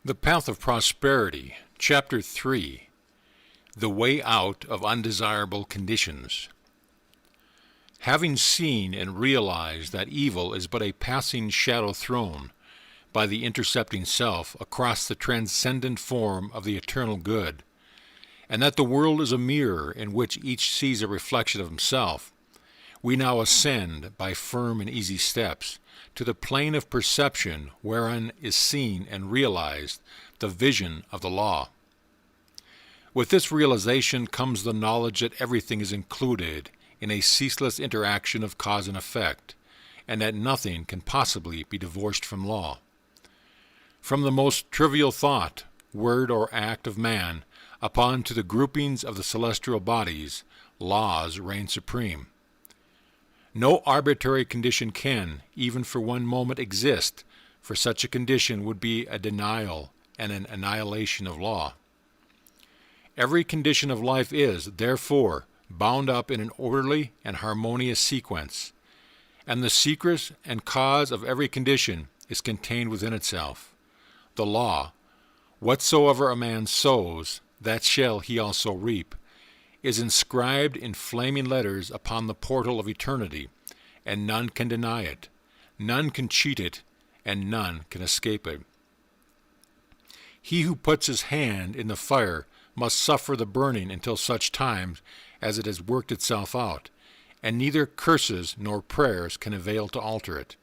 The Path of Prosperity, Chapter 3, The Way Out of Undesirable Conditions. Having seen and realized that evil is but a passing shadow thrown by the intercepting self across the transcendent form of the eternal good, and that the world is a mirror in which each sees a reflection of himself, we now ascend by firm and easy steps to the plane of perception wherein is seen and realized the vision of the law. With this realization comes the knowledge that everything is included in a ceaseless interaction of cause and effect, and that nothing can possibly be divorced from law. From the most trivial thought, word, or act of man upon to the groupings of the celestial bodies, laws reign supreme. No arbitrary condition can, even for one moment, exist, for such a condition would be a denial and an annihilation of law. Every condition of life is, therefore, bound up in an orderly and harmonious sequence, and the secret and cause of every condition is contained within itself. The law, whatsoever a man sows, that shall he also reap, is inscribed in flaming letters upon the portal of eternity, and none can deny it, none can cheat it, and none can escape it. He who puts his hand in the fire must suffer the burning until such time as it has worked itself out, and neither curses nor prayers can avail to alter it.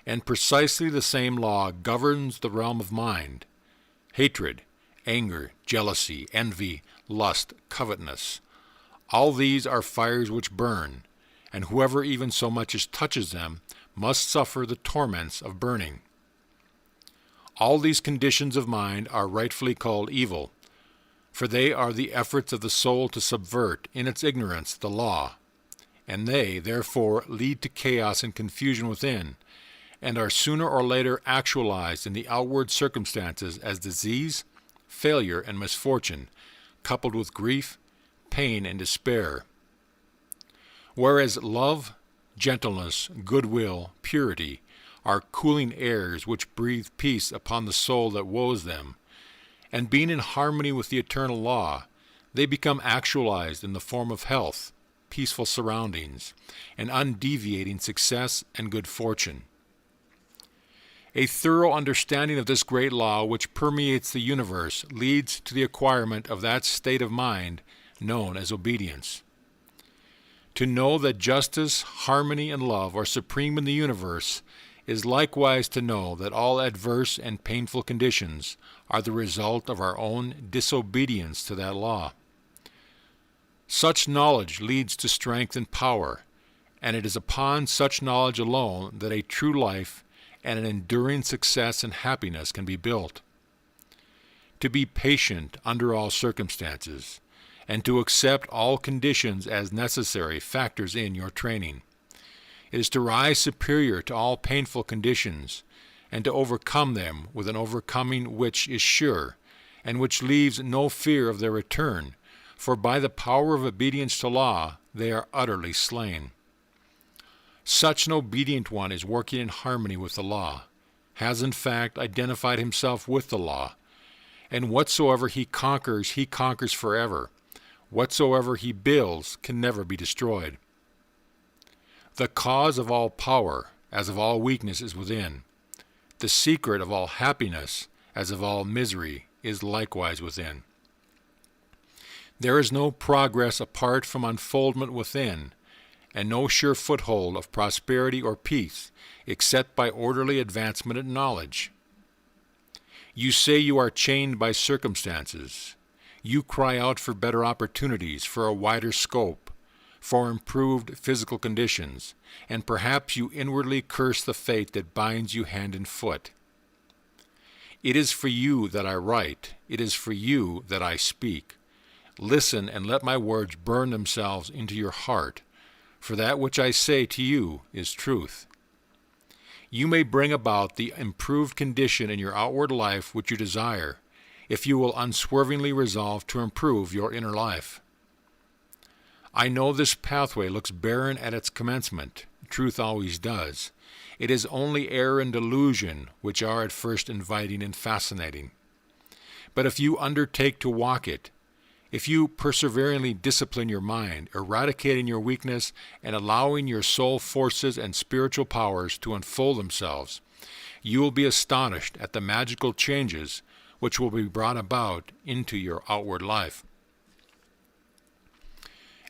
And precisely the same law governs the realm of mind. Hatred, anger, jealousy, envy, lust, covetousness, all these are fires which burn, and whoever even so much as touches them must suffer the torments of burning. All these conditions of mind are rightfully called evil, for they are the efforts of the soul to subvert, in its ignorance, the law, and they, therefore, lead to chaos and confusion within, and are sooner or later actualized in the outward circumstances as disease, failure, and misfortune, coupled with grief, pain, and despair. Whereas love, gentleness, goodwill, purity are cooling airs which breathe peace upon the soul that woes them, and being in harmony with the eternal law, they become actualized in the form of health, peaceful surroundings, and undeviating success and good fortune. A thorough understanding of this great law which permeates the universe leads to the acquirement of that state of mind known as obedience. To know that justice, harmony, and love are supreme in the universe is likewise to know that all adverse and painful conditions are the result of our own disobedience to that law. Such knowledge leads to strength and power, and it is upon such knowledge alone that a true life and an enduring success and happiness can be built. To be patient under all circumstances, and to accept all conditions as necessary factors in your training. It is to rise superior to all painful conditions, and to overcome them with an overcoming which is sure, and which leaves no fear of their return, for by the power of obedience to law they are utterly slain. Such an obedient one is working in harmony with the law, has in fact identified himself with the law, and whatsoever he conquers forever. Whatsoever he builds can never be destroyed. The cause of all power, as of all weakness, is within. The secret of all happiness, as of all misery, is likewise within. There is no progress apart from unfoldment within, and no sure foothold of prosperity or peace except by orderly advancement in knowledge. You say you are chained by circumstances. You cry out for better opportunities, for a wider scope, for improved physical conditions, and perhaps you inwardly curse the fate that binds you hand and foot. It is for you that I write. It is for you that I speak. Listen and let my words burn themselves into your heart, for that which I say to you is truth. You may bring about the improved condition in your outward life which you desire, if you will unswervingly resolve to improve your inner life. I know this pathway looks barren at its commencement, truth always does, It is only error and delusion which are at first inviting and fascinating. But if you undertake to walk it, if you perseveringly discipline your mind, eradicating your weakness and allowing your soul forces and spiritual powers to unfold themselves, you will be astonished at the magical changes which will be brought about into your outward life.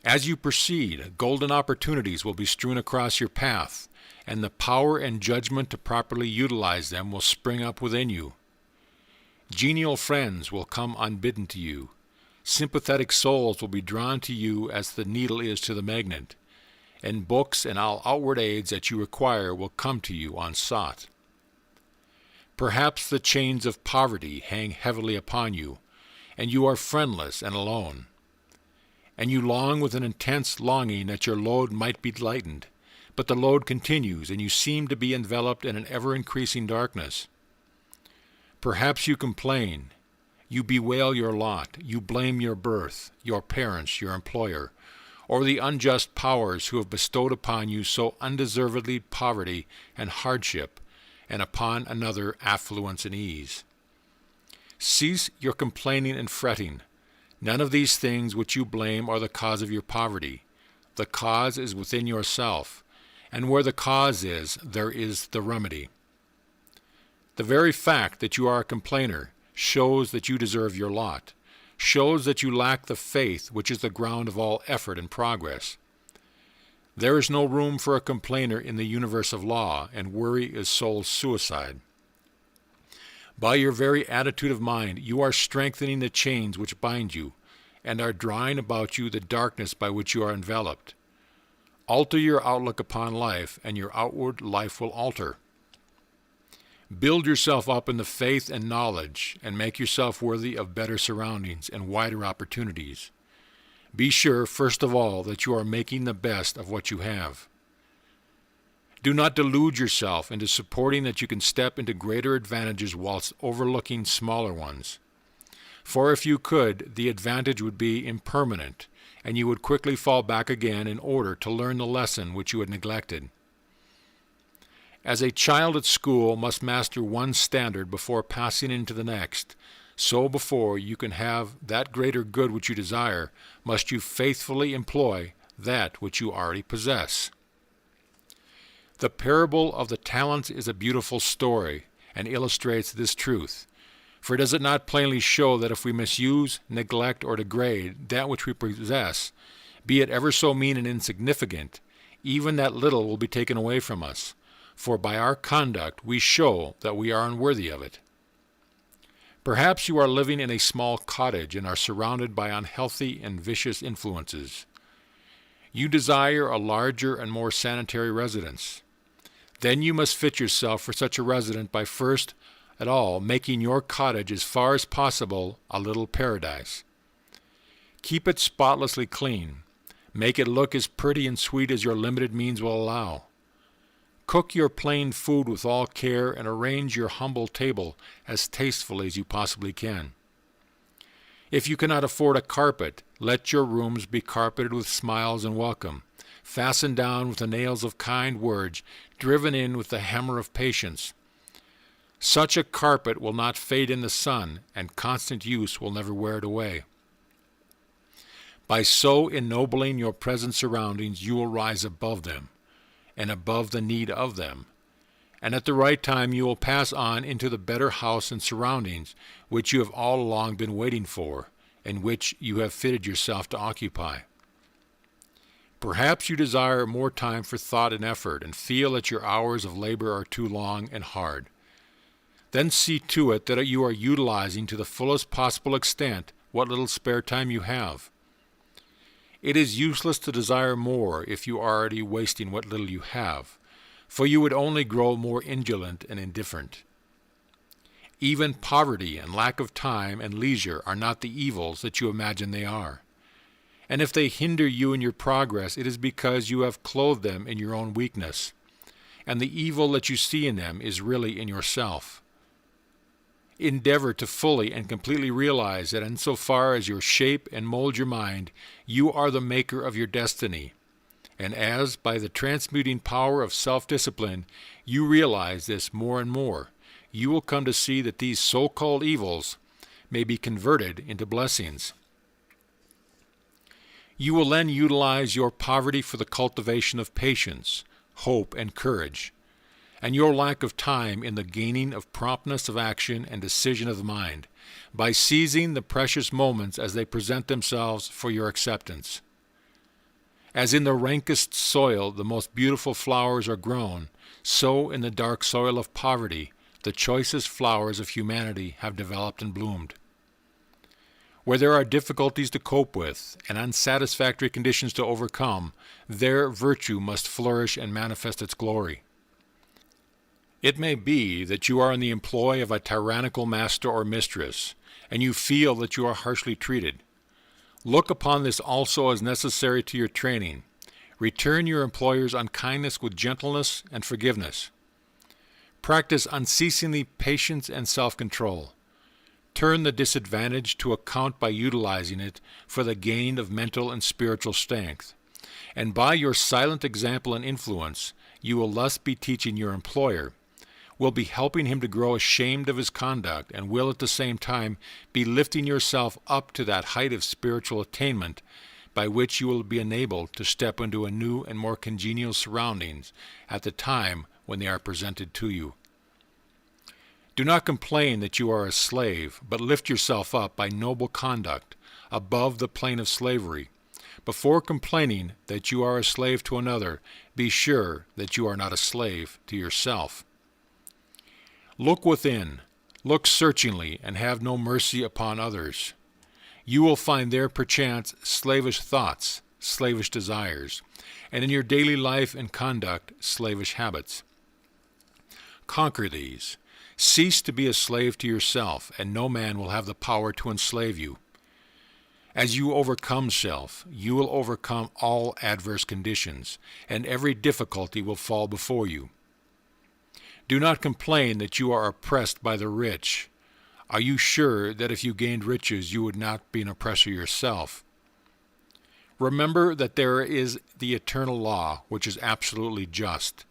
As you proceed, golden opportunities will be strewn across your path, and the power and judgment to properly utilize them will spring up within you. Genial friends will come unbidden to you. Sympathetic souls will be drawn to you as the needle is to the magnet, and books and all outward aids that you require will come to you unsought. Perhaps the chains of poverty hang heavily upon you, and you are friendless and alone. And you long with an intense longing that your load might be lightened, but the load continues, and you seem to be enveloped in an ever-increasing darkness. Perhaps you complain, you bewail your lot, you blame your birth, your parents, your employer, or the unjust powers who have bestowed upon you so undeservedly poverty and hardship, and upon another affluence and ease. Cease your complaining and fretting. None of these things which you blame are the cause of your poverty. The cause is within yourself, and where the cause is, there is the remedy. The very fact that you are a complainer shows that you deserve your lot, shows that you lack the faith which is the ground of all effort and progress. There is no room for a complainer in the universe of law, and worry is soul suicide. By your very attitude of mind, you are strengthening the chains which bind you, and are drawing about you the darkness by which you are enveloped. Alter your outlook upon life, and your outward life will alter. Build yourself up in the faith and knowledge, and make yourself worthy of better surroundings and wider opportunities. Be sure, first of all, that you are making the best of what you have. Do not delude yourself into supporting that you can step into greater advantages whilst overlooking smaller ones. For if you could, the advantage would be impermanent, and you would quickly fall back again in order to learn the lesson which you had neglected. As a child at school must master one standard before passing into the next, so before you can have that greater good which you desire, must you faithfully employ that which you already possess. The parable of the talents is a beautiful story, and illustrates this truth. For does it not plainly show that if we misuse, neglect, or degrade that which we possess, be it ever so mean and insignificant, even that little will be taken away from us, for by our conduct we show that we are unworthy of it. Perhaps you are living in a small cottage and are surrounded by unhealthy and vicious influences. You desire a larger and more sanitary residence. Then you must fit yourself for such a residence by first at all making your cottage as far as possible a little paradise. Keep it spotlessly clean. Make it look as pretty and sweet as your limited means will allow. Cook your plain food with all care and arrange your humble table as tastefully as you possibly can. If you cannot afford a carpet, let your rooms be carpeted with smiles and welcome, fastened down with the nails of kind words, driven in with the hammer of patience. Such a carpet will not fade in the sun, and constant use will never wear it away. By so ennobling your present surroundings, you will rise above them, and above the need of them, and at the right time you will pass on into the better house and surroundings which you have all along been waiting for, and which you have fitted yourself to occupy. Perhaps you desire more time for thought and effort, and feel that your hours of labor are too long and hard. Then see to it that you are utilizing to the fullest possible extent what little spare time you have. It is useless to desire more if you are already wasting what little you have, for you would only grow more indolent and indifferent. Even poverty and lack of time and leisure are not the evils that you imagine they are. And if they hinder you in your progress, it is because you have clothed them in your own weakness, and the evil that you see in them is really in yourself. Endeavor to fully and completely realize that insofar as you shape and mold your mind, you are the maker of your destiny, and as, by the transmuting power of self-discipline, you realize this more and more, you will come to see that these so-called evils may be converted into blessings. You will then utilize your poverty for the cultivation of patience, hope, and courage, and your lack of time in the gaining of promptness of action and decision of the mind, by seizing the precious moments as they present themselves for your acceptance. As in the rankest soil the most beautiful flowers are grown, so in the dark soil of poverty the choicest flowers of humanity have developed and bloomed. Where there are difficulties to cope with and unsatisfactory conditions to overcome, there virtue must flourish and manifest its glory. It may be that you are in the employ of a tyrannical master or mistress, and you feel that you are harshly treated. Look upon this also as necessary to your training. Return your employer's unkindness with gentleness and forgiveness. Practice unceasingly patience and self-control. Turn the disadvantage to account by utilizing it for the gain of mental and spiritual strength. And by your silent example and influence, you will thus be teaching your employer, will be helping him to grow ashamed of his conduct, and will at the same time be lifting yourself up to that height of spiritual attainment by which you will be enabled to step into a new and more congenial surroundings at the time when they are presented to you. Do not complain that you are a slave, but lift yourself up by noble conduct above the plane of slavery. Before complaining that you are a slave to another, be sure that you are not a slave to yourself. Look within, look searchingly, and have no mercy upon others. You will find there perchance slavish thoughts, slavish desires, and in your daily life and conduct slavish habits. Conquer these. Cease to be a slave to yourself, and no man will have the power to enslave you. As you overcome self, you will overcome all adverse conditions, and every difficulty will fall before you. Do not complain that you are oppressed by the rich. Are you sure that if you gained riches you would not be an oppressor yourself? Remember that there is the eternal law, which is absolutely just,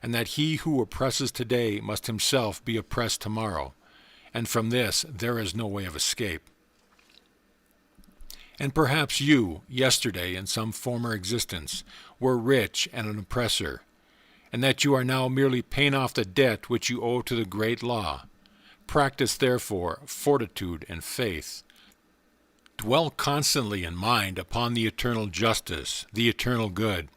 and that he who oppresses today must himself be oppressed tomorrow, and from this there is no way of escape. And perhaps you, yesterday in some former existence, were rich and an oppressor, and that you are now merely paying off the debt which you owe to the great law. Practice, therefore, fortitude and faith. Dwell constantly in mind upon the eternal justice, the eternal good.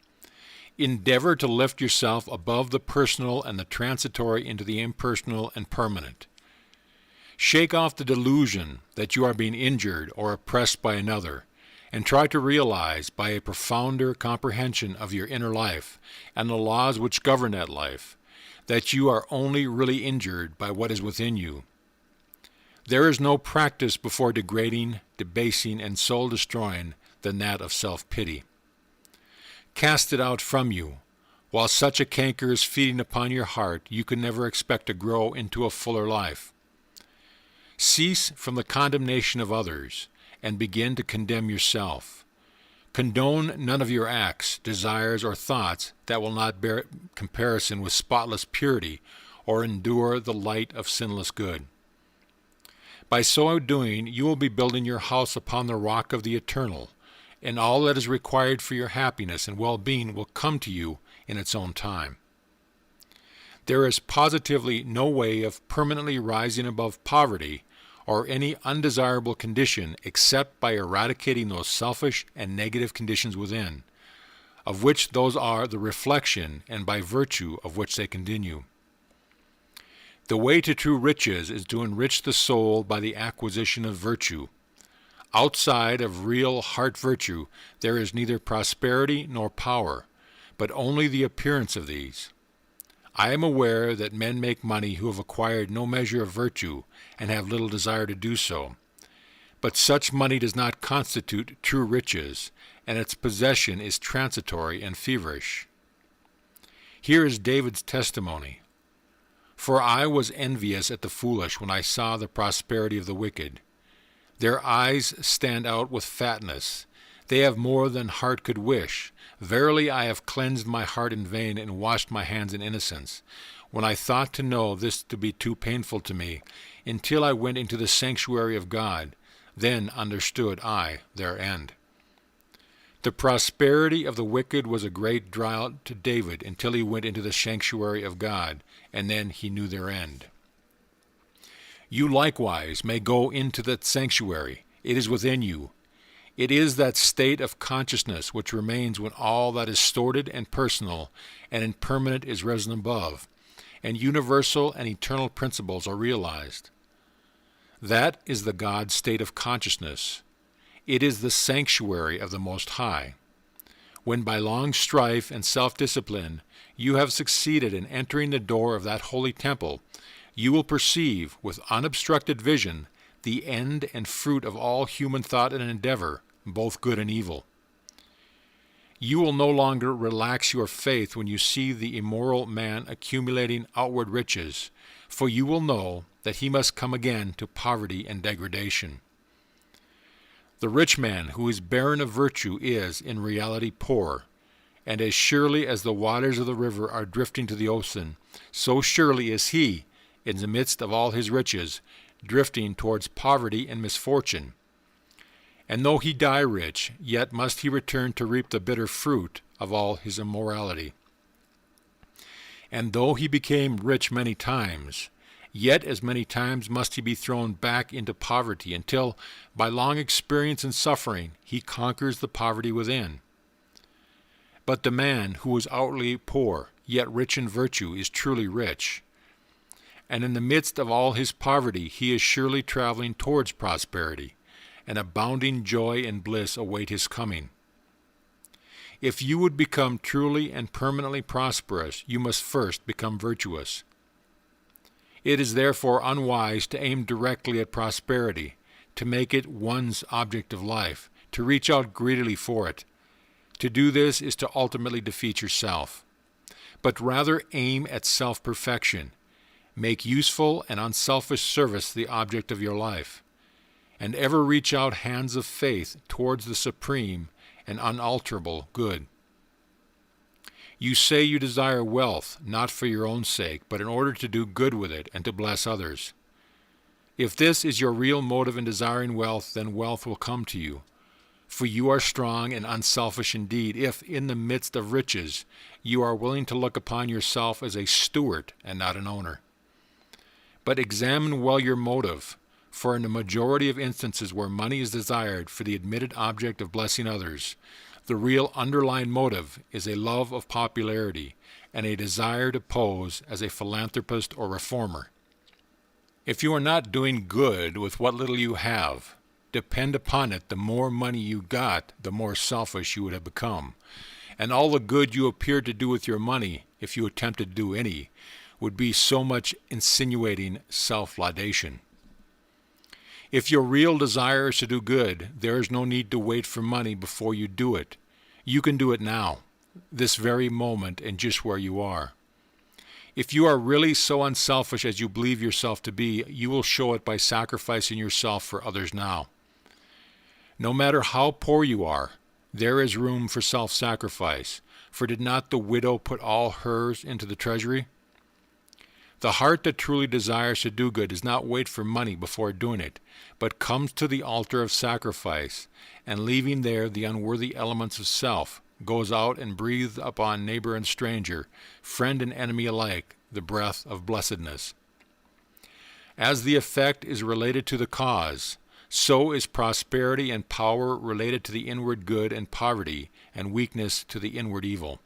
Endeavor to lift yourself above the personal and the transitory into the impersonal and permanent. Shake off the delusion that you are being injured or oppressed by another, and try to realize by a profounder comprehension of your inner life and the laws which govern that life, that you are only really injured by what is within you. There is no practice before degrading, debasing, and soul-destroying than that of self-pity. Cast it out from you. While such a canker is feeding upon your heart, you can never expect to grow into a fuller life. Cease from the condemnation of others, and begin to condemn yourself. Condone none of your acts, desires, or thoughts that will not bear comparison with spotless purity or endure the light of sinless good. By so doing, you will be building your house upon the rock of the eternal, and all that is required for your happiness and well-being will come to you in its own time. There is positively no way of permanently rising above poverty or any undesirable condition except by eradicating those selfish and negative conditions within, of which those are the reflection and by virtue of which they continue. The way to true riches is to enrich the soul by the acquisition of virtue. Outside of real heart virtue there is neither prosperity nor power, but only the appearance of these. I am aware that men make money who have acquired no measure of virtue and have little desire to do so. But such money does not constitute true riches, and its possession is transitory and feverish. Here is David's testimony. For I was envious at the foolish when I saw the prosperity of the wicked. Their eyes stand out with fatness. They have more than heart could wish. Verily I have cleansed my heart in vain and washed my hands in innocence, when I thought to know this to be too painful to me, until I went into the sanctuary of God. Then understood I their end. The prosperity of the wicked was a great drought to David until he went into the sanctuary of God, and then he knew their end. You likewise may go into that sanctuary. It is within you. It is that state of consciousness which remains when all that is sordid and personal and impermanent is risen above, and universal and eternal principles are realized. That is the God state of consciousness. It is the sanctuary of the Most High. When by long strife and self-discipline you have succeeded in entering the door of that holy temple, you will perceive with unobstructed vision the end and fruit of all human thought and endeavor, both good and evil. You will no longer relax your faith when you see the immoral man accumulating outward riches, for you will know that he must come again to poverty and degradation. The rich man who is barren of virtue is, in reality, poor, and as surely as the waters of the river are drifting to the ocean, so surely is he, in the midst of all his riches, drifting towards poverty and misfortune. And though he die rich, yet must he return to reap the bitter fruit of all his immorality. And though he became rich many times, yet as many times must he be thrown back into poverty, until, by long experience and suffering, he conquers the poverty within. But the man who is outwardly poor, yet rich in virtue, is truly rich. And in the midst of all his poverty he is surely traveling towards prosperity, and abounding joy and bliss await his coming. If you would become truly and permanently prosperous, you must first become virtuous. It is therefore unwise to aim directly at prosperity, to make it one's object of life, to reach out greedily for it. To do this is to ultimately defeat yourself. But rather aim at self-perfection. Make useful and unselfish service the object of your life, and ever reach out hands of faith towards the supreme and unalterable good. You say you desire wealth, not for your own sake, but in order to do good with it and to bless others. If this is your real motive in desiring wealth, then wealth will come to you. For you are strong and unselfish indeed if, in the midst of riches, you are willing to look upon yourself as a steward and not an owner. But examine well your motive, for in the majority of instances where money is desired for the admitted object of blessing others, the real underlying motive is a love of popularity and a desire to pose as a philanthropist or reformer. If you are not doing good with what little you have, depend upon it, the more money you got, the more selfish you would have become, and all the good you appeared to do with your money, if you attempted to do any, would be so much insinuating self-laudation. If your real desire is to do good, there is no need to wait for money before you do it. You can do it now, this very moment, and just where you are. If you are really so unselfish as you believe yourself to be, you will show it by sacrificing yourself for others now. No matter how poor you are, there is room for self-sacrifice, for did not the widow put all hers into the treasury? The heart that truly desires to do good does not wait for money before doing it, but comes to the altar of sacrifice, and leaving there the unworthy elements of self, goes out and breathes upon neighbor and stranger, friend and enemy alike, the breath of blessedness. As the effect is related to the cause, so is prosperity and power related to the inward good, and poverty and weakness to the inward evil.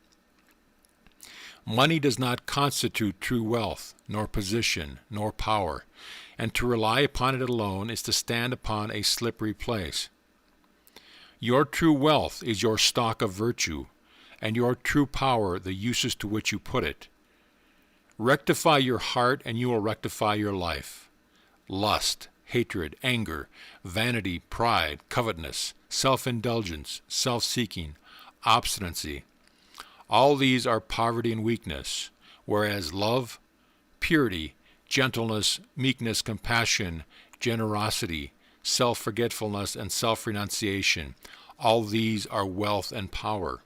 Money does not constitute true wealth, nor position, nor power, and to rely upon it alone is to stand upon a slippery place. Your true wealth is your stock of virtue, and your true power the uses to which you put it. Rectify your heart, and you will rectify your life. Lust, hatred, anger, vanity, pride, covetousness, self-indulgence, self-seeking, obstinacy, all these are poverty and weakness, whereas love, purity, gentleness, meekness, compassion, generosity, self-forgetfulness, and self-renunciation, All these are wealth and power.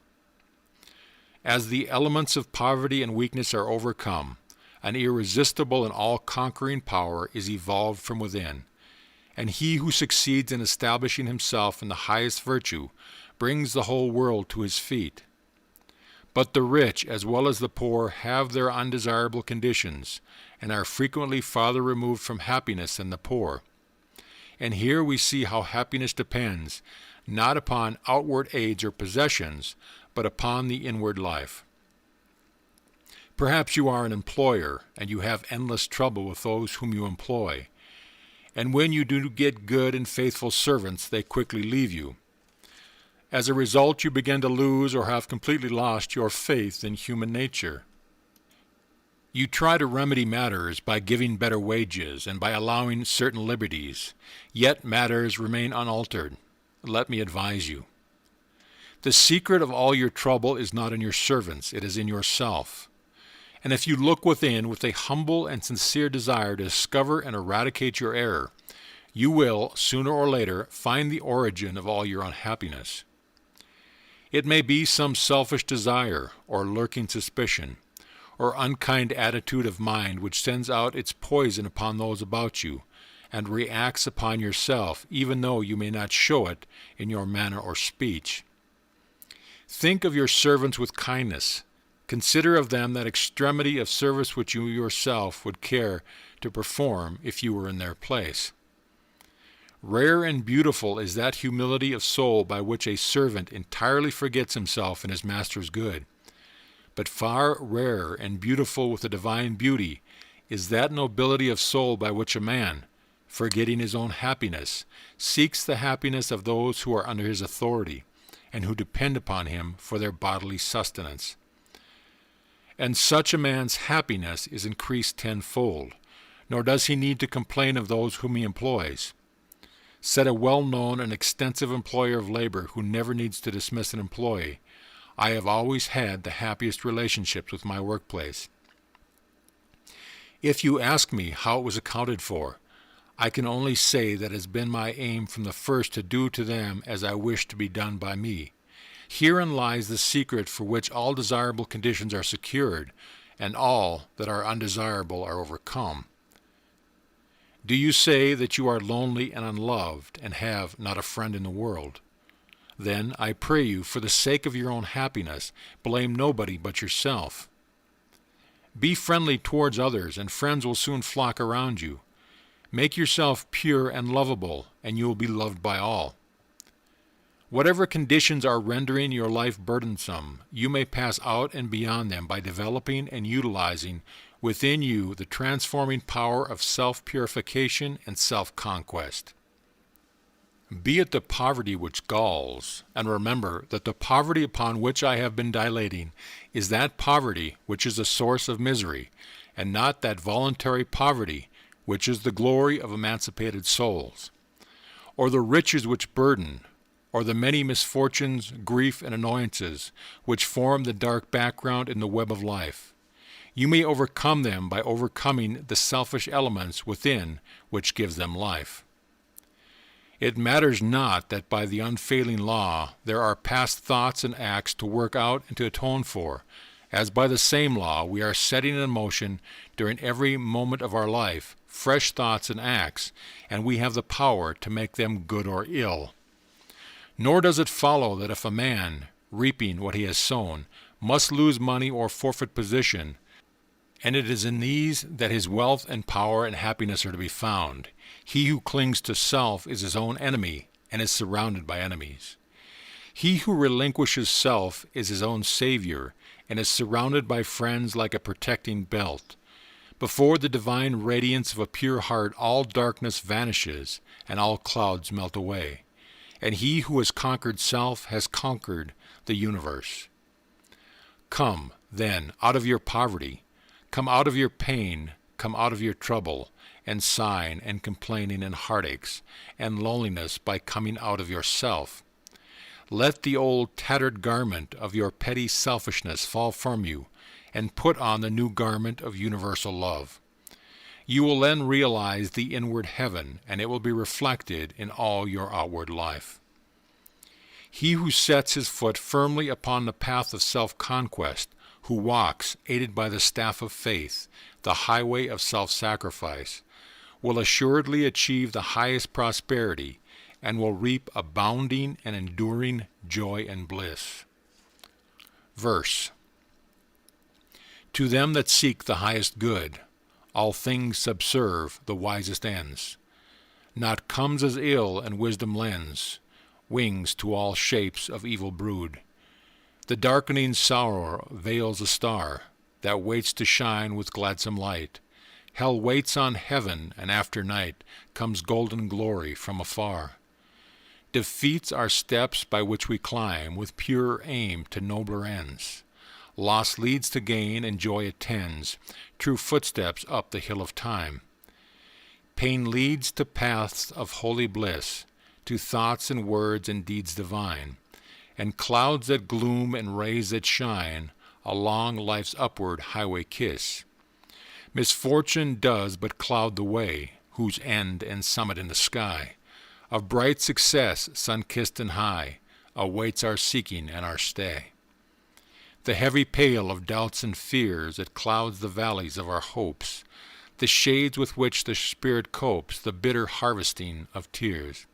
As the elements of poverty and weakness are overcome, an irresistible and all-conquering power is evolved from within, and he who succeeds in establishing himself in the highest virtue brings the whole world to his feet. But the rich as well as the poor have their undesirable conditions, and are frequently farther removed from happiness than the poor. And here we see how happiness depends, not upon outward aids or possessions, but upon the inward life. Perhaps you are an employer, and you have endless trouble with those whom you employ. And when you do get good and faithful servants, they quickly leave you. As a result, you begin to lose or have completely lost your faith in human nature. You try to remedy matters by giving better wages and by allowing certain liberties, yet matters remain unaltered. Let me advise you. The secret of all your trouble is not in your servants, it is in yourself. And if you look within with a humble and sincere desire to discover and eradicate your error, you will, sooner or later, find the origin of all your unhappiness. It may be some selfish desire, or lurking suspicion, or unkind attitude of mind which sends out its poison upon those about you, and reacts upon yourself, even though you may not show it in your manner or speech. Think of your servants with kindness. Consider of them that extremity of service which you yourself would care to perform if you were in their place. Rare and beautiful is that humility of soul by which a servant entirely forgets himself and his master's good. But far rarer and beautiful with the divine beauty is that nobility of soul by which a man, forgetting his own happiness, seeks the happiness of those who are under his authority, and who depend upon him for their bodily sustenance. And such a man's happiness is increased tenfold, nor does he need to complain of those whom he employs. Said a well-known and extensive employer of labor who never needs to dismiss an employee, "I have always had the happiest relationships with my workplace." If you ask me how it was accounted for, I can only say that it has been my aim from the first to do to them as I wish to be done by me. Herein lies the secret for which all desirable conditions are secured, and all that are undesirable are overcome. Do you say that you are lonely and unloved, and have not a friend in the world? Then, I pray you, for the sake of your own happiness, blame nobody but yourself. Be friendly towards others, and friends will soon flock around you. Make yourself pure and lovable, and you will be loved by all. Whatever conditions are rendering your life burdensome, you may pass out and beyond them by developing and utilizing within you the transforming power of self-purification and self-conquest. Be it the poverty which galls, and remember that the poverty upon which I have been dilating is that poverty which is the source of misery, and not that voluntary poverty which is the glory of emancipated souls, or the riches which burden, or the many misfortunes, grief, and annoyances which form the dark background in the web of life. You may overcome them by overcoming the selfish elements within which gives them life. It matters not that by the unfailing law there are past thoughts and acts to work out and to atone for, as by the same law we are setting in motion during every moment of our life fresh thoughts and acts, and we have the power to make them good or ill. Nor does it follow that if a man, reaping what he has sown, must lose money or forfeit position, and it is in these that his wealth and power and happiness are to be found. He who clings to self is his own enemy and is surrounded by enemies. He who relinquishes self is his own savior and is surrounded by friends like a protecting belt. Before the divine radiance of a pure heart all darkness vanishes and all clouds melt away. And he who has conquered self has conquered the universe. Come, then, out of your poverty, come out of your pain, come out of your trouble, and sighing and complaining and heartaches, and loneliness by coming out of yourself. Let the old tattered garment of your petty selfishness fall from you, and put on the new garment of universal love. You will then realize the inward heaven, and it will be reflected in all your outward life. He who sets his foot firmly upon the path of self-conquest, who walks, aided by the staff of faith, the highway of self-sacrifice, will assuredly achieve the highest prosperity and will reap abounding and enduring joy and bliss. Verse: To them that seek the highest good, all things subserve the wisest ends. Naught comes as ill and wisdom lends wings to all shapes of evil brood. The darkening sorrow veils a star that waits to shine with gladsome light. Hell waits on heaven, and after night comes golden glory from afar. Defeats are steps by which we climb with purer aim to nobler ends. Loss leads to gain, and joy attends true footsteps up the hill of time. Pain leads to paths of holy bliss, to thoughts and words and deeds divine, and clouds that gloom and rays that shine along life's upward highway kiss. Misfortune does but cloud the way, whose end and summit in the sky of bright success, sun-kissed and high, awaits our seeking and our stay. The heavy pale of doubts and fears that clouds the valleys of our hopes, the shades with which the spirit copes the bitter harvesting of tears.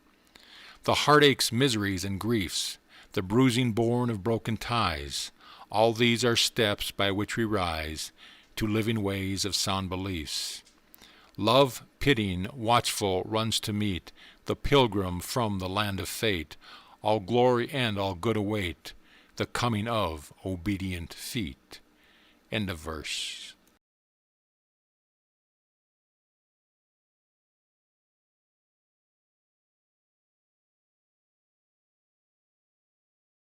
The heartaches, miseries, and griefs, the bruising born of broken ties, all these are steps by which we rise to living ways of sound beliefs. Love, pitying, watchful, runs to meet the pilgrim from the land of fate. All glory and all good await the coming of obedient feet. End of verse.